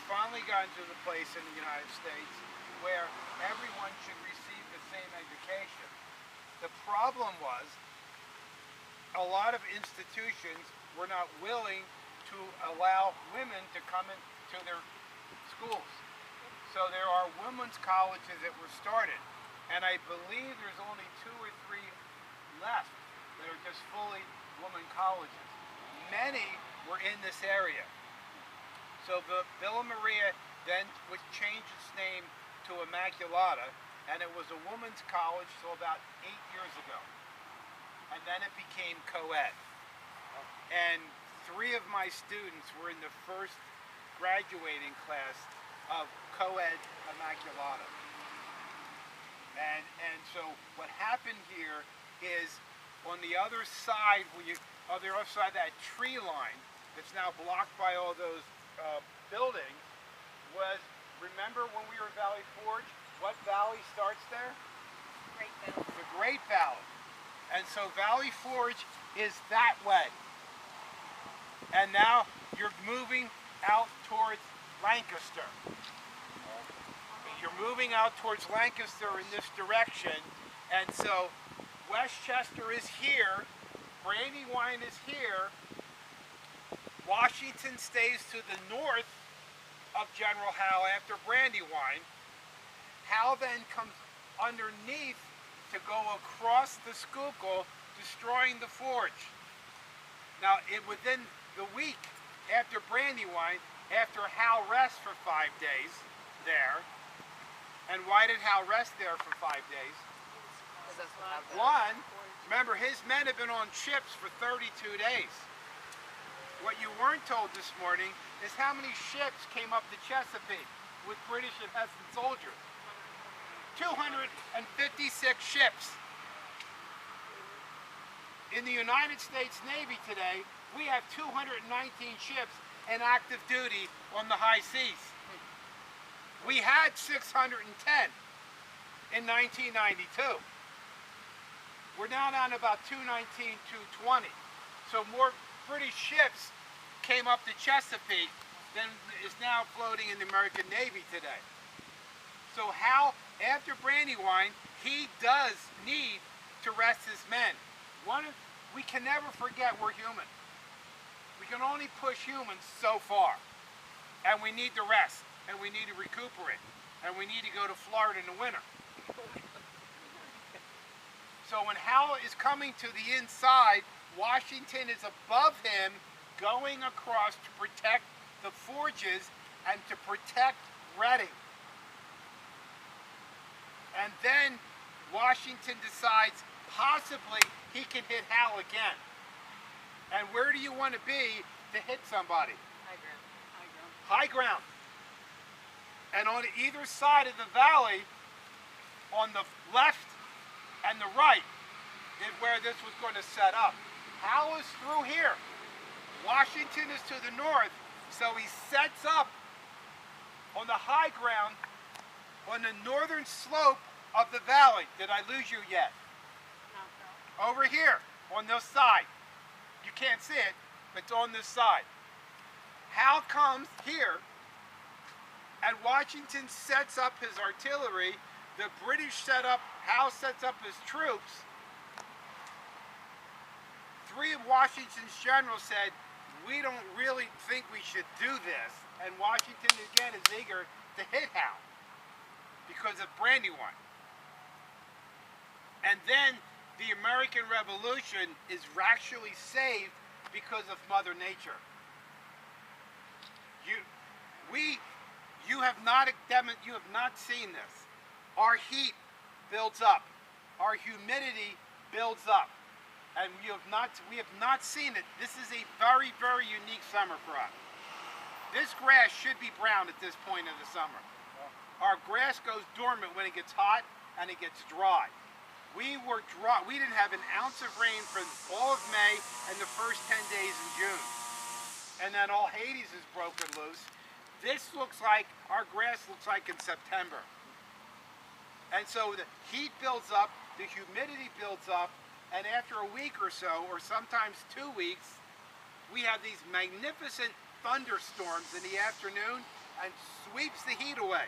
finally gotten to the place in the United States where everyone should receive the same education. The problem was a lot of institutions were not willing to allow women to come into their schools. So there are women's colleges that were started, and I believe there's only 2 or 3 left that are just fully women colleges. Many were in this area. So the Villa Maria then was changed its name to Immaculata, and it was a women's college till about 8 years ago. And then it became co-ed. And 3 of my students were in the first graduating class of co-ed Immaculata. And so what happened here is on the other side, on the other side of that tree line that's now blocked by all those buildings was, remember when we were in Valley Forge, what valley starts there? Great Valley. The Great Valley. And so Valley Forge is that way. And now you're moving out towards Lancaster. You're moving out towards Lancaster in this direction. And so Westchester is here, Brandywine is here, Washington stays to the north of General Howe after Brandywine. Howe then comes underneath to go across the Schuylkill, destroying the forge. Now, within the week after Brandywine, after Howe rests for 5 days there, and why did Howe rest there for 5 days? One, remember his men have been on ships for 32 days. What you weren't told this morning is how many ships came up the Chesapeake with British and Hessian soldiers. 256 ships. In the United States Navy today, we have 219 ships in active duty on the high seas. We had 610 in 1992. We're now down to about 219, 220. So more British ships came up the Chesapeake than is now floating in the American Navy today. So Howe, after Brandywine, he does need to rest his men. We can never forget we're human. We can only push humans so far. And we need to rest, and we need to recuperate, and we need to go to Florida in the winter. So when Howe is coming to the inside, Washington is above him, going across to protect the forges and to protect Reading. And then Washington decides possibly he can hit Howe again. And where do you want to be to hit somebody? High ground. High ground. And on either side of the valley, on the left and the right, is where this was going to set up. Howe is through here. Washington is to the north, so he sets up on the high ground on the northern slope of the valley. Did I lose you yet? No. Over here, on this side. You can't see it, but it's on this side. Howe comes here, and Washington sets up his artillery. The British set up, Howe sets up his troops. 3 of Washington's generals said, we don't really think we should do this. And Washington, again, is eager to hit Howe because of Brandywine. And then the American Revolution is actually saved because of Mother Nature. You have not seen this. Our heat builds up. Our humidity builds up. And we have not seen it. This is a very, very unique summer for us. This grass should be brown at this point of the summer. Our grass goes dormant when it gets hot and it gets dry. We were dry. We didn't have an ounce of rain for all of May and the first 10 days in June. And then all Hades is broken loose. This looks like, our grass looks like in September. And so the heat builds up, the humidity builds up, and after a week or so, or sometimes 2 weeks, we have these magnificent thunderstorms in the afternoon, and sweeps the heat away.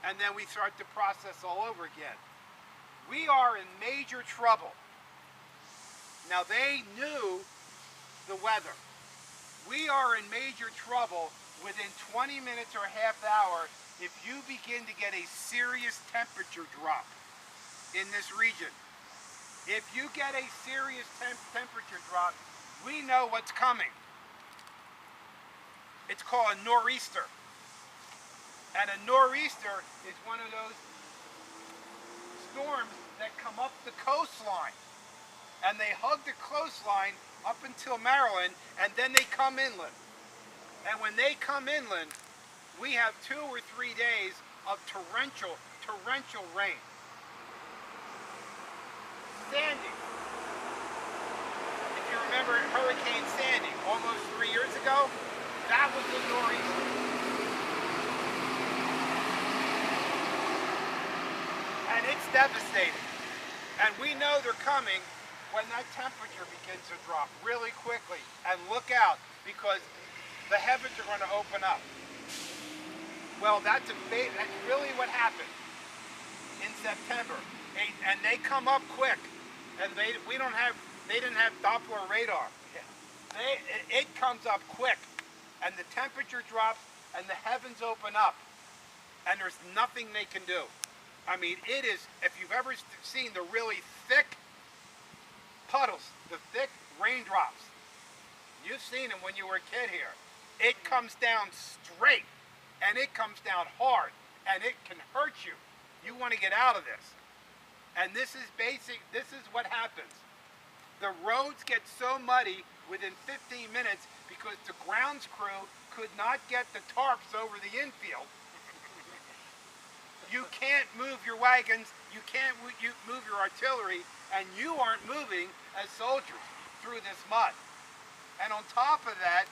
And then we start the process all over again. We are in major trouble. Now they knew the weather. We are in major trouble within 20 minutes or half hour if you begin to get a serious temperature drop in this region. If you get a serious temperature drop, we know what's coming. It's called a nor'easter. And a nor'easter is one of those storms that come up the coastline. And they hug the coastline up until Maryland, and then they come inland. And when they come inland, we have 2 or 3 days of torrential rain. Sandy. If you remember Hurricane Sandy, almost 3 years ago, that was the nor'easter. And it's devastating. And we know they're coming when that temperature begins to drop really quickly. And look out, because the heavens are going to open up. Well, that's really what happened in September. And they come up quick. And they didn't have Doppler radar. It comes up quick. And the temperature drops and the heavens open up. And there's nothing they can do. I mean, it is, if you've ever seen the really thick puddles, the thick raindrops, you've seen them when you were a kid here. It comes down straight, and it comes down hard, and it can hurt you. You want to get out of this. And this is what happens. The roads get so muddy within 15 minutes because the grounds crew could not get the tarps over the infield. You can't move your wagons, you can't move your artillery, and you aren't moving as soldiers through this mud. And on top of that,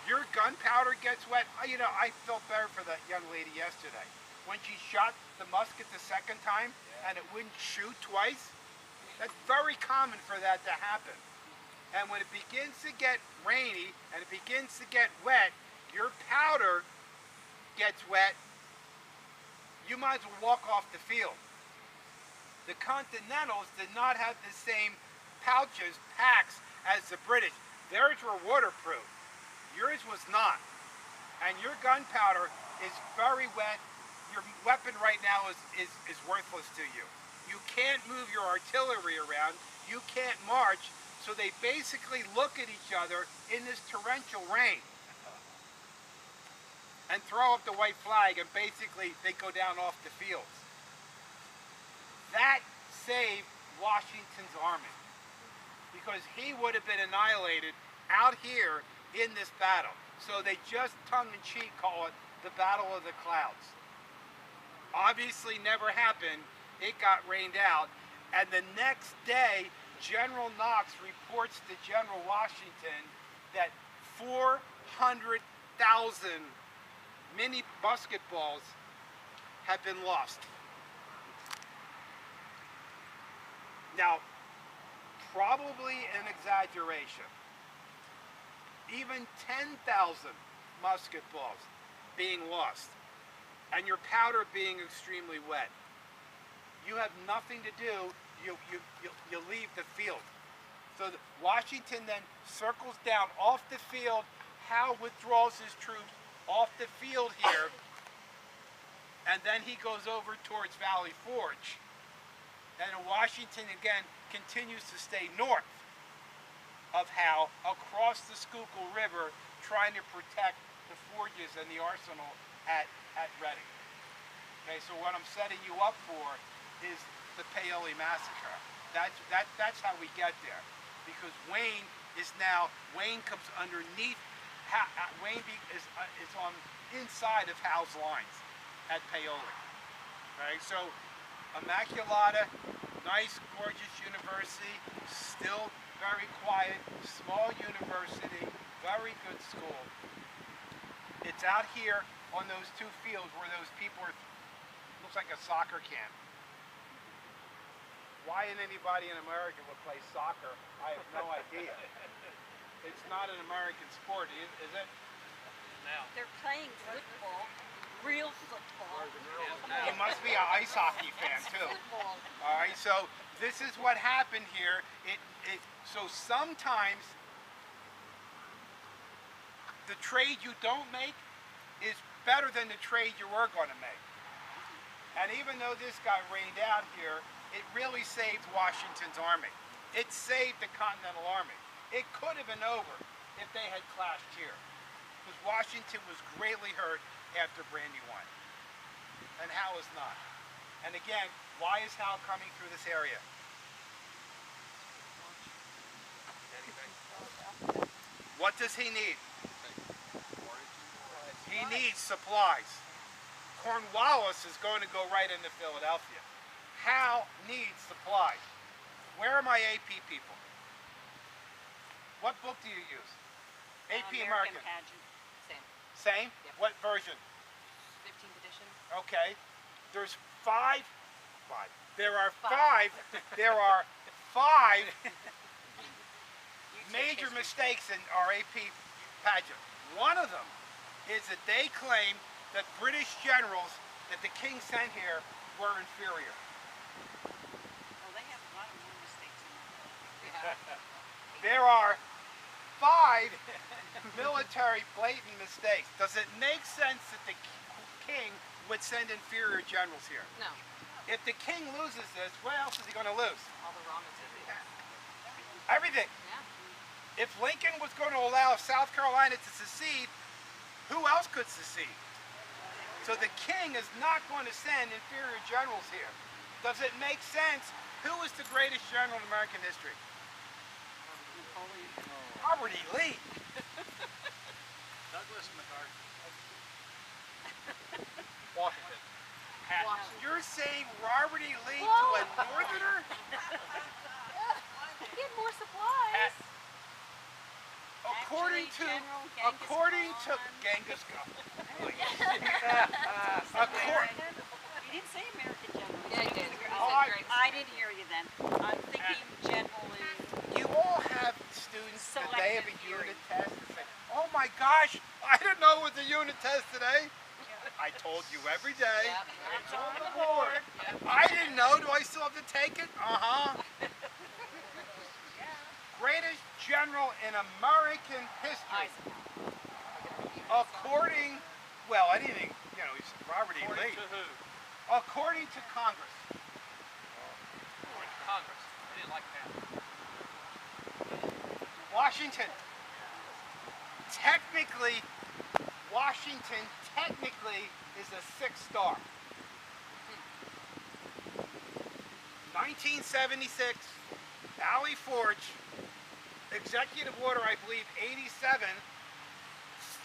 your gunpowder gets wet. You know, I felt better for that young lady yesterday. When she shot the musket the second time and it wouldn't shoot twice, that's very common for that to happen. And when it begins to get rainy and it begins to get wet, your powder gets wet, you might as well walk off the field. The Continentals did not have the same pouches, packs, as the British. Theirs were waterproof. Yours was not. And your gunpowder is very wet. Your weapon right now is worthless to you. You can't move your artillery around. You can't march. So they basically look at each other in this torrential rain and throw up the white flag, and basically they go down off the fields. That saved Washington's army, because he would have been annihilated out here in this battle. So they just tongue-in-cheek call it the Battle of the Clouds. Obviously never happened. It got rained out. And the next day, General Knox reports to General Washington that 400,000 mini basketballs have been lost. Now, probably an exaggeration. Even 10,000 musket balls being lost, and your powder being extremely wet. You have nothing to do. You leave the field. So Washington then circles down off the field. Howe withdraws his troops off the field here, and then he goes over towards Valley Forge. And Washington again continues to stay north of Howe across the Schuylkill River, trying to protect the forges and the arsenal at Reading. Okay, so what I'm setting you up for is the Paoli massacre. That's how we get there, because Wayne comes underneath. Wayne is on inside of Howe's lines at Paoli. Right, so Immaculata, nice, gorgeous university, still very quiet, small university, very good school. It's out here on those 2 fields where those people are, looks like a soccer camp. Why anybody in America would play soccer, I have no idea. It's not an American sport, is it? They're playing football. He must be an ice hockey fan too. All right, so this is what happened here. So sometimes the trade you don't make is better than the trade you were going to make. And even though this got rained out here, it really saved Washington's army. It saved the Continental Army. It could have been over if they had clashed here, because Washington was greatly hurt after Brandywine, and Howe is not. And again, why is Howe coming through this area? What does he need? He needs supplies. Cornwallis is going to go right into Philadelphia. Howe needs supplies. Where are my AP people? What book do you use? AP American. Pageant. Same? Same. Yep. What version? 15th edition. Okay. There's five. There are five. There are five major mistakes in our AP pageant. One of them is that they claim that British generals that the king sent here were inferior. Well, they have a lot of more mistakes in that. There are five military blatant mistakes. Does it make sense that the king would send inferior generals here? No. If the king loses this, what else is he going to lose? All the raw materials. Everything. Yeah. If Lincoln was going to allow South Carolina to secede, who else could secede? So the king is not going to send inferior generals here. Does it make sense? Who is the greatest general in American history? Robert E. Lee. Douglas MacArthur. Washington. Washington. You're saying Robert E. Lee Whoa. to a northerner? Get more supplies. According Actually, to General Genghis Genghis Khan. Khan. You didn't say American general. Yeah, you did. I didn't hear you then. I'm thinking general is... You all have students the day of a Selective unit hearing. test and say, oh my gosh, I didn't know it was a unit test today. I told you every day. Yep. It's on the board. I didn't know. Do I still have to take it? Uh-huh. Greatest general in American history. According, well, I didn't think, he's Robert E. Lee. To who? According to Congress. According to Congress. They didn't like that. Washington. Washington technically is a 6-star. 1976, Valley Forge, Executive Order, I believe, 87,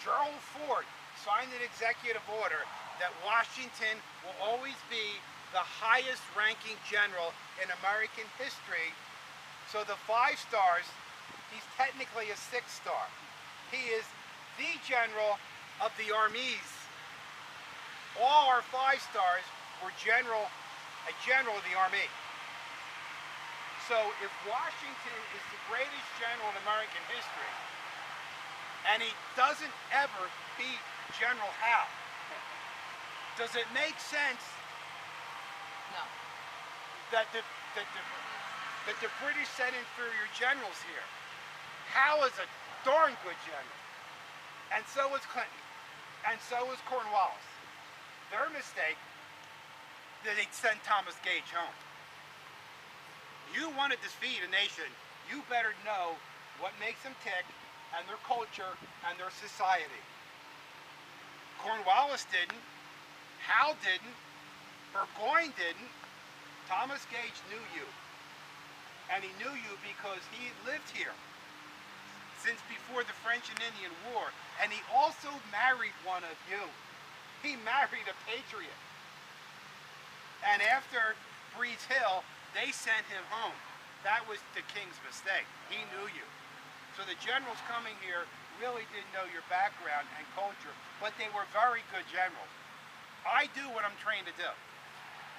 Gerald Ford signed an executive order that Washington will always be the highest ranking general in American history. So the 5 stars, he's technically a 6-star. He is the general of the armies. All our 5 stars were a general of the army. So if Washington is the greatest general in American history, and he doesn't ever beat General Howe, does it make sense No. that the British sent inferior generals here? Howe is a darn good general, and so was Clinton, and so was Cornwallis. Their mistake that they sent Thomas Gage home. You want to defeat a nation, you better know what makes them tick, and their culture, and their society. Cornwallis didn't, Howe didn't, Burgoyne didn't. Thomas Gage knew you. And he knew you because he lived here since before the French and Indian War. And he also married one of you. He married a patriot. And after Breeds Hill, they sent him home. That was the king's mistake. He knew you. So the generals coming here really didn't know your background and culture, but they were very good generals. I do what I'm trained to do.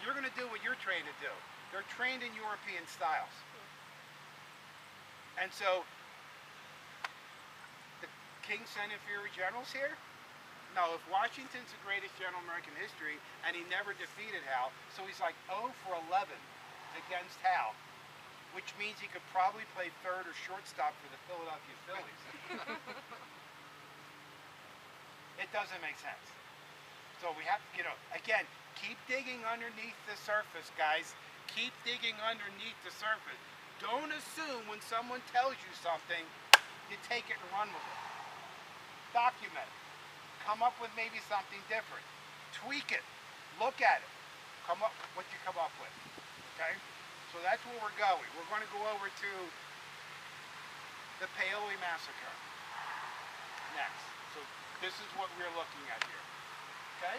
You're going to do what you're trained to do. They're trained in European styles. And so, the king sent inferior generals here? No, if Washington's the greatest general in American history and he never defeated Hal, so he's like 0 for 11 against Hal, which means he could probably play third or shortstop for the Philadelphia Phillies. It doesn't make sense. So we have to, again, keep digging underneath the surface, guys. Keep digging underneath the surface. Don't assume when someone tells you something, you take it and run with it. Document it. Come up with maybe something different. Tweak it. Look at it. Come up with what you come up with. Okay? So that's where we're going. We're going to go over to the Paoli Massacre next. So this is what we're looking at here. Okay?